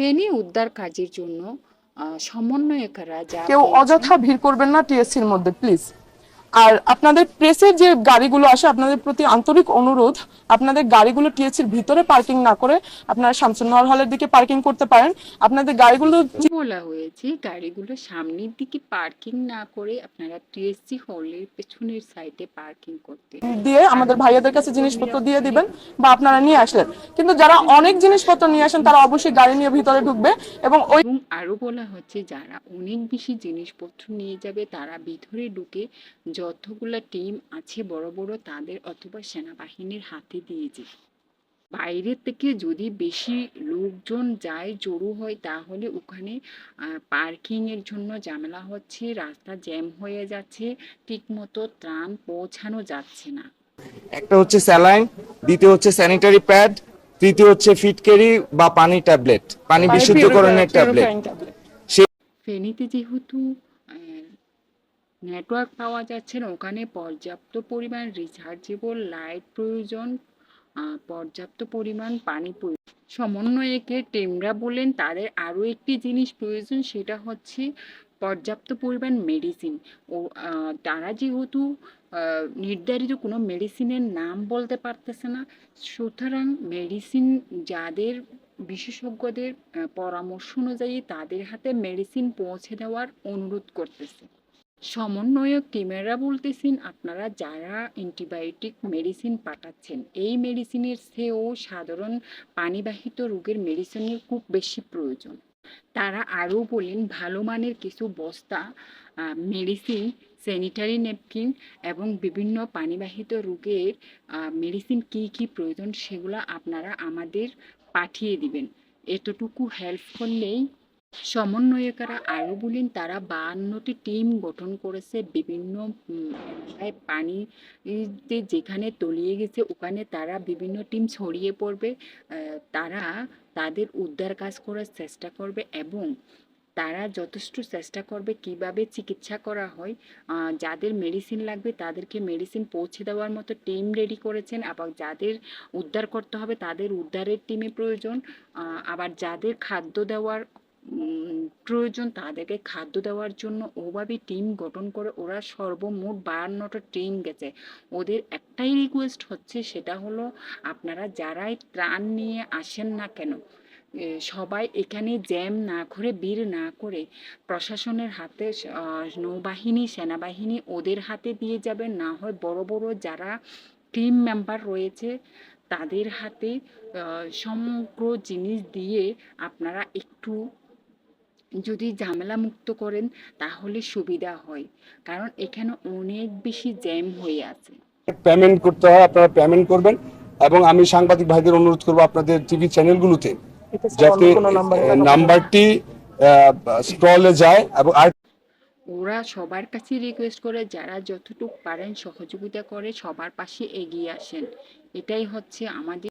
ফেনী উদ্ধার কাজের জন্য সমন্বয়কাররা যা কেউ পেয়েছেন অযথা ভিড় করবেন না টিএসসির মধ্যে প্লিজ। আর আপনাদের প্রেসের যে গাড়িগুলো আসে আপনাদের প্রতি আন্তরিক অনুরোধ, আপনাদের গাড়িগুলো টিএসসির ভিতরে পার্কিং না করে আপনারা শামসুন্নাহর হলের দিকে পার্কিং করতে পারেন। আপনাদের গাড়িগুলো বলা হয়েছে গাড়িগুলো সামনের দিকে পার্কিং না করে আপনারা টিএসসি হলের পেছনের সাইডে পার্কিং করতে। দিয়ে আমাদের ভাইয়াদের কাছে জিনিসপত্র দিয়ে দিবেন বা আপনারা নিয়ে আসলেন, কিন্তু যারা অনেক জিনিসপত্র নিয়ে আসেন তারা অবশ্যই গাড়ি নিয়ে ভিতরে ঢুকবে। এবং ওই এবং আরো বলা হচ্ছে যারা অনেক বেশি জিনিসপত্র নিয়ে যাবে তারা ভিতরে ঢুকে যতগুলা টিম আছে বড় বড় তাদের অথবা সেনাবাহিনীর হাতে দিয়ে যাবে। বাইরে থেকে যদি বেশি লোকজন যায় জড়ো হয় তাহলে ওখানে পার্কিং এর জন্য ঝামেলা হচ্ছে, রাস্তা জ্যাম হয়ে যাচ্ছে, ঠিকমতো ত্রাণ পৌঁছানো যাচ্ছে না। একটা হচ্ছে স্যালাইন, দ্বিতীয় হচ্ছে স্যানিটারি প্যাড, তৃতীয় হচ্ছে ফিটকেরি বা পানি ট্যাবলেট, পানি বিশুদ্ধকরণের ট্যাবলেট। ফেনীতে যেহেতু নেটওয়ার্ক পাওয়া যাচ্ছে না, ওখানে পর্যাপ্ত পরিমাণ রিচার্জেবল লাইট প্রয়োজন, পর্যাপ্ত পরিমাণ পানি প্রয়োজন। সমন্বয়কের টিমরা বলেন তাদের আরও একটি জিনিস প্রয়োজন, সেটা হচ্ছে পর্যাপ্ত পরিমাণ মেডিসিন। ও তারা যেহেতু নির্ধারিত কোনো মেডিসিনের নাম বলতে পারতেছে না, সুতরাং মেডিসিন যাদের বিশেষজ্ঞদের পরামর্শ অনুযায়ী তাদের হাতে মেডিসিন পৌঁছে দেওয়ার অনুরোধ করতেছে। সমন্বয়ক টিমেরা বলতেছেন আপনারা যারা অ্যান্টিবায়োটিক মেডিসিন পাঠাচ্ছেন এই মেডিসিনের চেয়েও সাধারণ পানিবাহিত রোগের মেডিসিনের খুব বেশি প্রয়োজন। তারা আরও বলেন ভালো মানের কিছু বস্তা মেডিসিন, স্যানিটারি ন্যাপকিন এবং বিভিন্ন পানিবাহিত রোগের মেডিসিন কী কী প্রয়োজন সেগুলো আপনারা আমাদের পাঠিয়ে দিবেন। এতটুকু হেল্প করলেই। সমন্বয়কারা আরও বলেন তারা 52টি টিম গঠন করেছে বিভিন্ন এলাকায় পানিতে যেখানে তলিয়ে গেছে ওখানে তারা বিভিন্ন টিম ছড়িয়ে পড়বে। তারা তাদের উদ্ধার কাজ করার চেষ্টা করবে এবং তারা যথেষ্ট চেষ্টা করবে কিভাবে চিকিৎসা করা হয়। যাদের মেডিসিন লাগবে তাদেরকে মেডিসিন পৌঁছে দেওয়ার মতো টিম রেডি করেছেন, আবার যাদের উদ্ধার করতে হবে তাদের উদ্ধারের টিমে প্রয়োজন, আবার যাদের খাদ্য দেওয়ার প্রয়োজন তাদেরকে খাদ্য দেওয়ার জন্য ওভাবে টিম গঠন করে ওরা সর্বমোট 52টা টিম গেছে। ওদের একটাই রিকোয়েস্ট হচ্ছে সেটা হলো আপনারা যারাই ত্রাণ নিয়ে আসেন না কেন সবাই এখানে জ্যাম না করে ভিড় না করে প্রশাসনের হাতে, নৌবাহিনী সেনাবাহিনী ওদের হাতে দিয়ে যাবেন, না হয় বড় বড় যারা টিম মেম্বার রয়েছে তাদের হাতে সমগ্র জিনিস দিয়ে আপনারা একটু যদি ঝামেলা মুক্ত করেন তাহলে সুবিধা হয়, কারণ এখানে অনেক বেশি জ্যাম হয়ে আছে। পেমেন্ট করতে হয়, আপনারা পেমেন্ট করবেন। এবং আমি সাংবাদিক ভাইদের অনুরোধ করবো আপনাদের টিভি চ্যানেলগুলোতে যাতে নাম্বারটি স্ক্রলে যায়। এবং ওরা সবার কাছে রিকোয়েস্ট করে যারা যতটুকু পারেন সহযোগিতা করে সবার পাশে এগিয়ে আসেন, এটাই হচ্ছে আমাদের